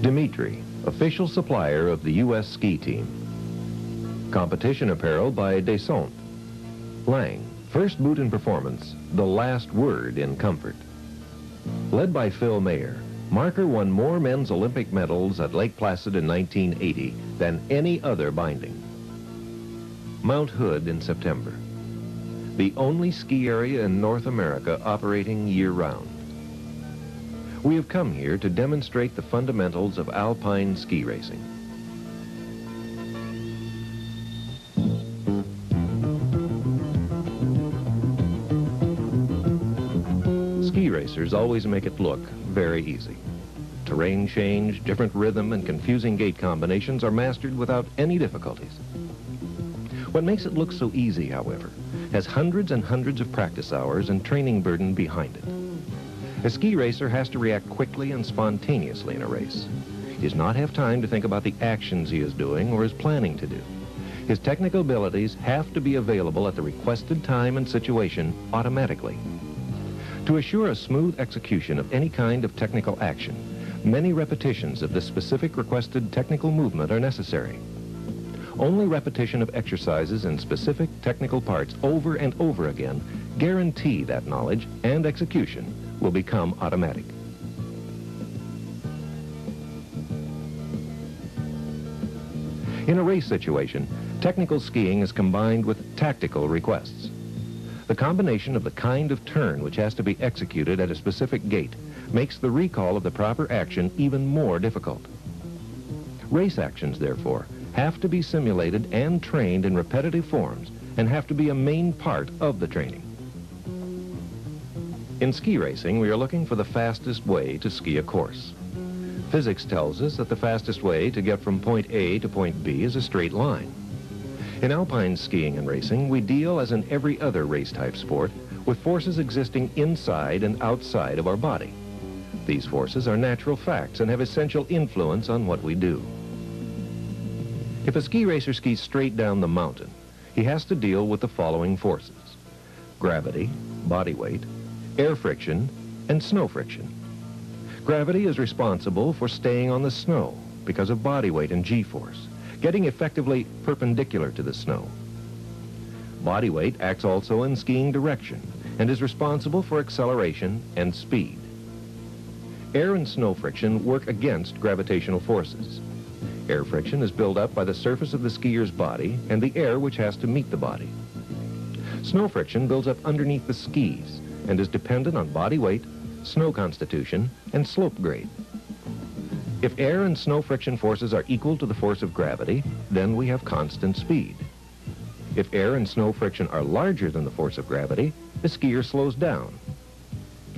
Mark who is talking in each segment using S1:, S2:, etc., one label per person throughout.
S1: Dimitri, official supplier of the U.S. ski team. Competition apparel by Descente. Lang, first boot in performance, the last word in comfort. Led by Phil Mayer, Marker won more men's Olympic medals at Lake Placid in 1980 than any other binding. Mount Hood in September. The only ski area in North America operating year-round. We have come here to demonstrate the fundamentals of alpine ski racing. Ski racers always make it look very easy. Terrain change, different rhythm, and confusing gait combinations are mastered without any difficulties. What makes it look so easy, however, has hundreds and hundreds of practice hours and training burden behind it. A ski racer has to react quickly and spontaneously in a race. He does not have time to think about the actions he is doing or is planning to do. His technical abilities have to be available at the requested time and situation automatically. To assure a smooth execution of any kind of technical action, many repetitions of the specific requested technical movement are necessary. Only repetition of exercises in specific technical parts over and over again guarantee that knowledge and execution will become automatic. In a race situation, technical skiing is combined with tactical requests. The combination of the kind of turn which has to be executed at a specific gait makes the recall of the proper action even more difficult. Race actions, therefore, have to be simulated and trained in repetitive forms and have to be a main part of the training. In ski racing, we are looking for the fastest way to ski a course. Physics tells us that the fastest way to get from point A to point B is a straight line. In alpine skiing and racing, we deal, as in every other race-type sport, with forces existing inside and outside of our body. These forces are natural facts and have essential influence on what we do. If a ski racer skis straight down the mountain, he has to deal with the following forces: gravity, body weight, air friction, and snow friction. Gravity is responsible for staying on the snow because of body weight and G-force, getting effectively perpendicular to the snow. Body weight acts also in skiing direction and is responsible for acceleration and speed. Air and snow friction work against gravitational forces. Air friction is built up by the surface of the skier's body and the air which has to meet the body. Snow friction builds up underneath the skis and is dependent on body weight, snow constitution, and slope grade. If air and snow friction forces are equal to the force of gravity, then we have constant speed. If air and snow friction are larger than the force of gravity, the skier slows down.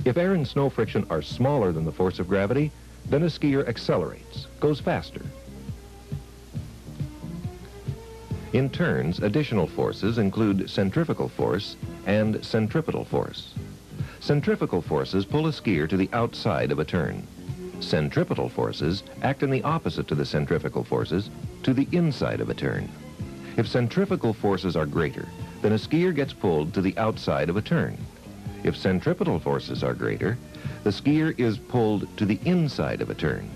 S1: If air and snow friction are smaller than the force of gravity, then a skier accelerates, goes faster. In turns, additional forces include centrifugal force and centripetal force. Centrifugal forces pull a skier to the outside of a turn. Centripetal forces act in the opposite to the centrifugal forces, to the inside of a turn. If centrifugal forces are greater, then a skier gets pulled to the outside of a turn. If centripetal forces are greater, the skier is pulled to the inside of a turn.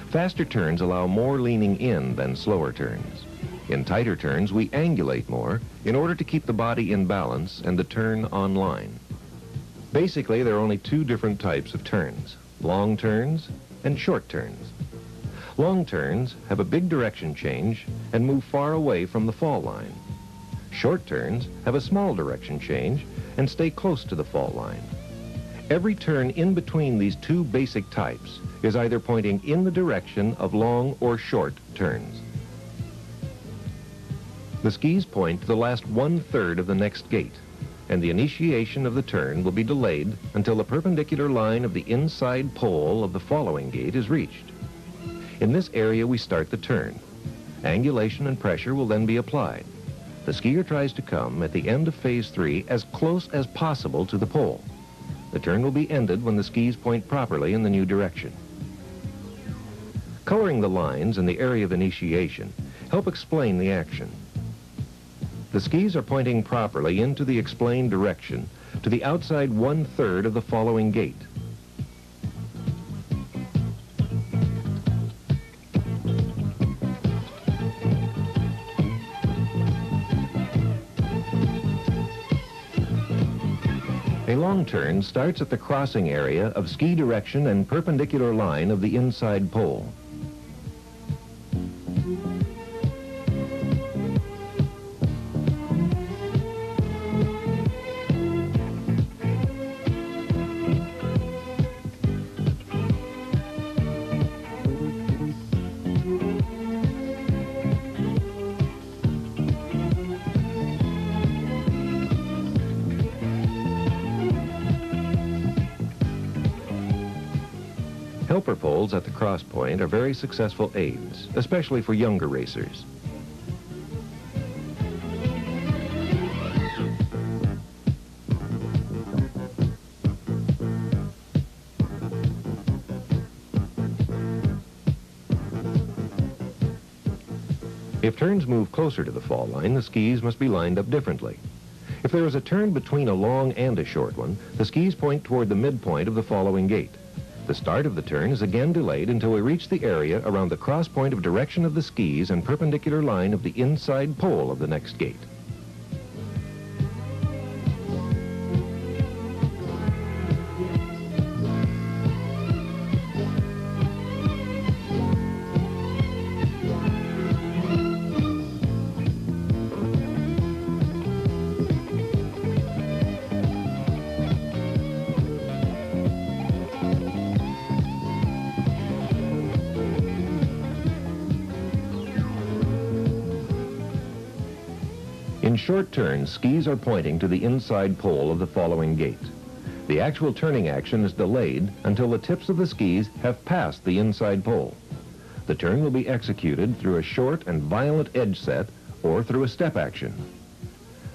S1: Faster turns allow more leaning in than slower turns. In tighter turns, we angulate more in order to keep the body in balance and the turn on line. Basically, there are only two different types of turns: long turns and short turns. Long turns have a big direction change and move far away from the fall line. Short turns have a small direction change and stay close to the fall line. Every turn in between these two basic types is either pointing in the direction of long or short turns. The skis point to the last 1/3 of the next gate, and the initiation of the turn will be delayed until the perpendicular line of the inside pole of the following gate is reached. In this area we start the turn. Angulation and pressure will then be applied. The skier tries to come at the end of phase 3 as close as possible to the pole. The turn will be ended when the skis point properly in the new direction. Coloring the lines in the area of initiation help explain the action. The skis are pointing properly into the explained direction to the outside 1/3 of the following gate. A long turn starts at the crossing area of ski direction and perpendicular line of the inside pole. Helper poles at the cross point are very successful aids, especially for younger racers. If turns move closer to the fall line, the skis must be lined up differently. If there is a turn between a long and a short one, the skis point toward the midpoint of the following gate. The start of the turn is again delayed until we reach the area around the cross point of direction of the skis and perpendicular line of the inside pole of the next gate. In short turns, skis are pointing to the inside pole of the following gate. The actual turning action is delayed until the tips of the skis have passed the inside pole. The turn will be executed through a short and violent edge set or through a step action.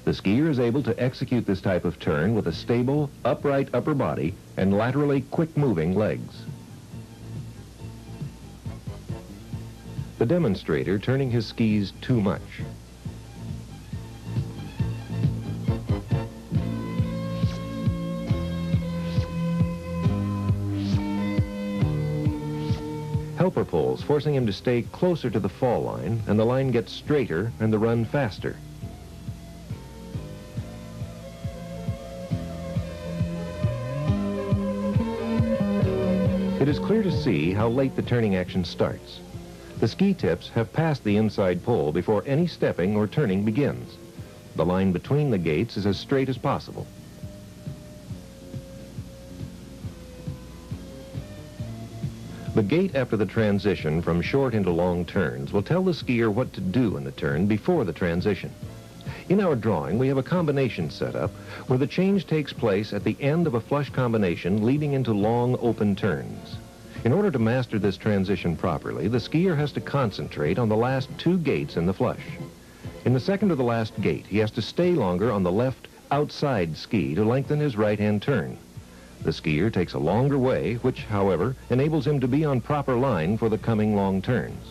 S1: The skier is able to execute this type of turn with a stable, upright upper body and laterally quick-moving legs. The demonstrator turning his skis too much. Helper poles, forcing him to stay closer to the fall line, and the line gets straighter and the run faster. It is clear to see how late the turning action starts. The ski tips have passed the inside pole before any stepping or turning begins. The line between the gates is as straight as possible. The gate after the transition from short into long turns will tell the skier what to do in the turn before the transition. In our drawing, we have a combination set up where the change takes place at the end of a flush combination leading into long open turns. In order to master this transition properly, the skier has to concentrate on the last two gates in the flush. In the second to the last gate, he has to stay longer on the left outside ski to lengthen his right-hand turn. The skier takes a longer way, which, however, enables him to be on proper line for the coming long turns.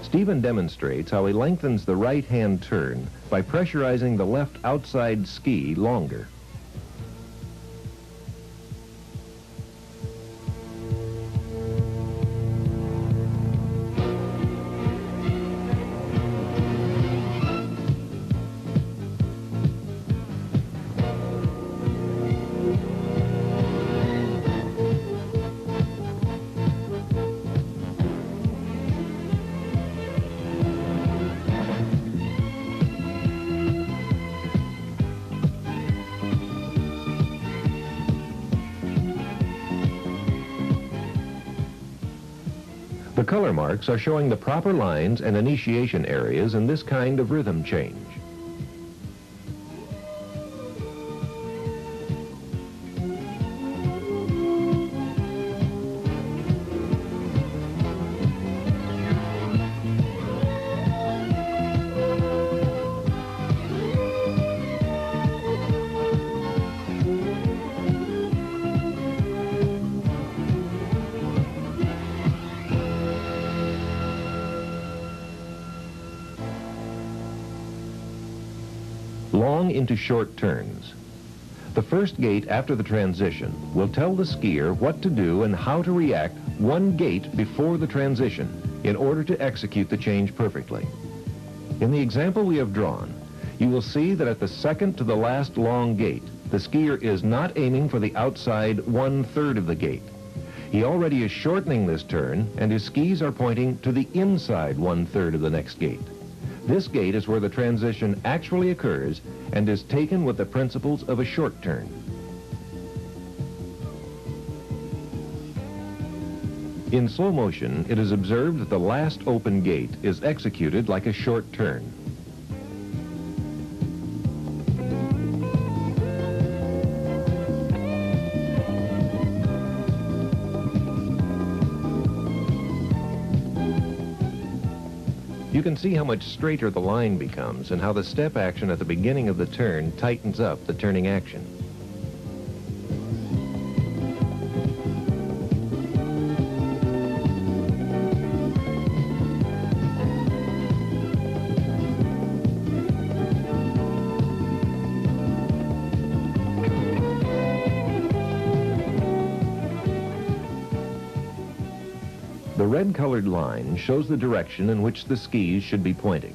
S1: Stephen demonstrates how he lengthens the right-hand turn by pressurizing the left outside ski longer. The color marks are showing the proper lines and initiation areas in this kind of rhythm change. long into short turns. The first gate after the transition will tell the skier what to do and how to react one gate before the transition in order to execute the change perfectly. In the example we have drawn, you will see that at the second to the last long gate, the skier is not aiming for the outside 1/3 of the gate. He already is shortening this turn, and his skis are pointing to the inside 1/3 of the next gate. This gate is where the transition actually occurs and is taken with the principles of a short turn. In slow motion, it is observed that the last open gate is executed like a short turn. You can see how much straighter the line becomes and how the step action at the beginning of the turn tightens up the turning action. The red-colored line shows the direction in which the skis should be pointing.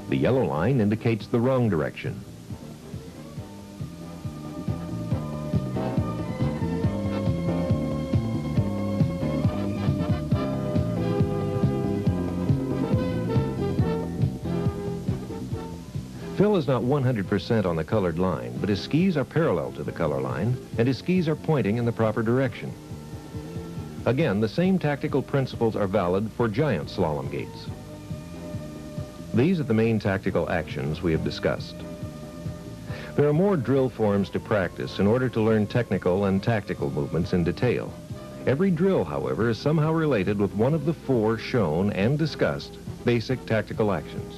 S1: The yellow line indicates the wrong direction. Phil is not 100% on the colored line, but his skis are parallel to the color line, and his skis are pointing in the proper direction. Again, the same tactical principles are valid for giant slalom gates. These are the main tactical actions we have discussed. There are more drill forms to practice in order to learn technical and tactical movements in detail. Every drill, however, is somehow related with one of the 4 shown and discussed basic tactical actions.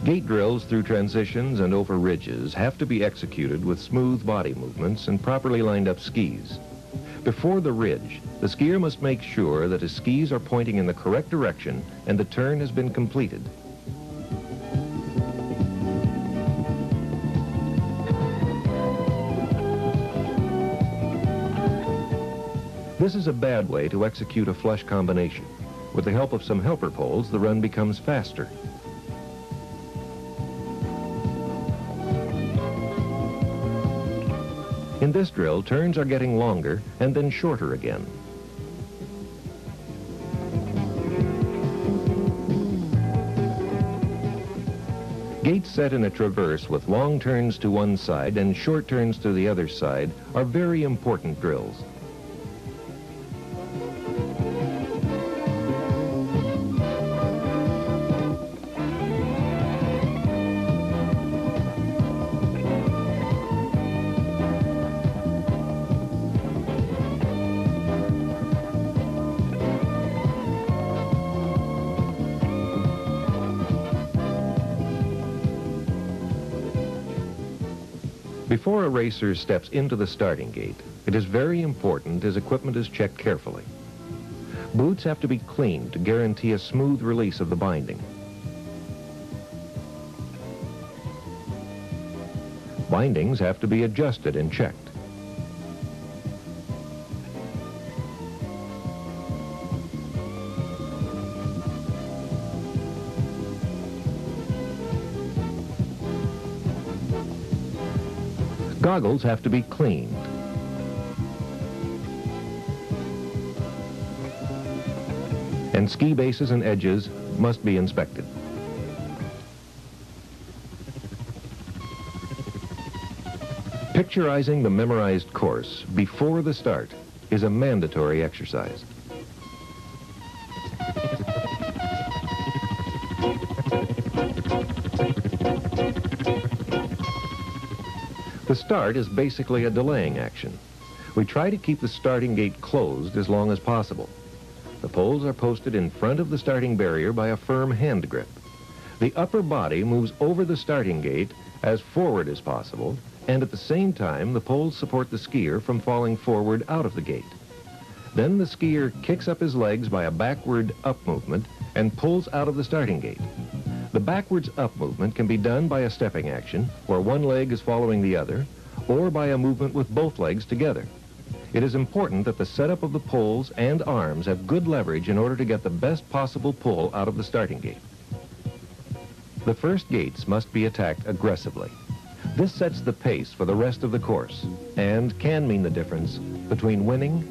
S1: Gate drills through transitions and over ridges have to be executed with smooth body movements and properly lined up skis. Before the ridge, the skier must make sure that his skis are pointing in the correct direction and the turn has been completed. This is a bad way to execute a flush combination. With the help of some helper poles, the run becomes faster. In this drill, turns are getting longer and then shorter again. Gates set in a traverse with long turns to one side and short turns to the other side are very important drills. Before a racer steps into the starting gate, it is very important his equipment is checked carefully. Boots have to be cleaned to guarantee a smooth release of the binding. Bindings have to be adjusted and checked. Goggles have to be cleaned. And ski bases and edges must be inspected. Picturizing the memorized course before the start is a mandatory exercise. The start is basically a delaying action. We try to keep the starting gate closed as long as possible. The poles are posted in front of the starting barrier by a firm hand grip. The upper body moves over the starting gate as forward as possible, and at the same time, the poles support the skier from falling forward out of the gate. Then the skier kicks up his legs by a backward up movement and pulls out of the starting gate. The backwards up movement can be done by a stepping action, where one leg is following the other, or by a movement with both legs together. It is important that the setup of the poles and arms have good leverage in order to get the best possible pull out of the starting gate. The first gates must be attacked aggressively. This sets the pace for the rest of the course and can mean the difference between winning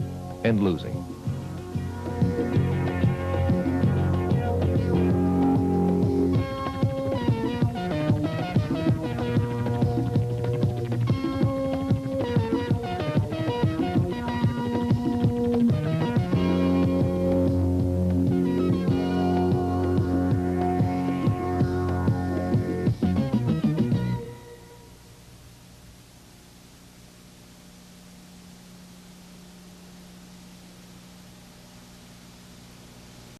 S1: and losing.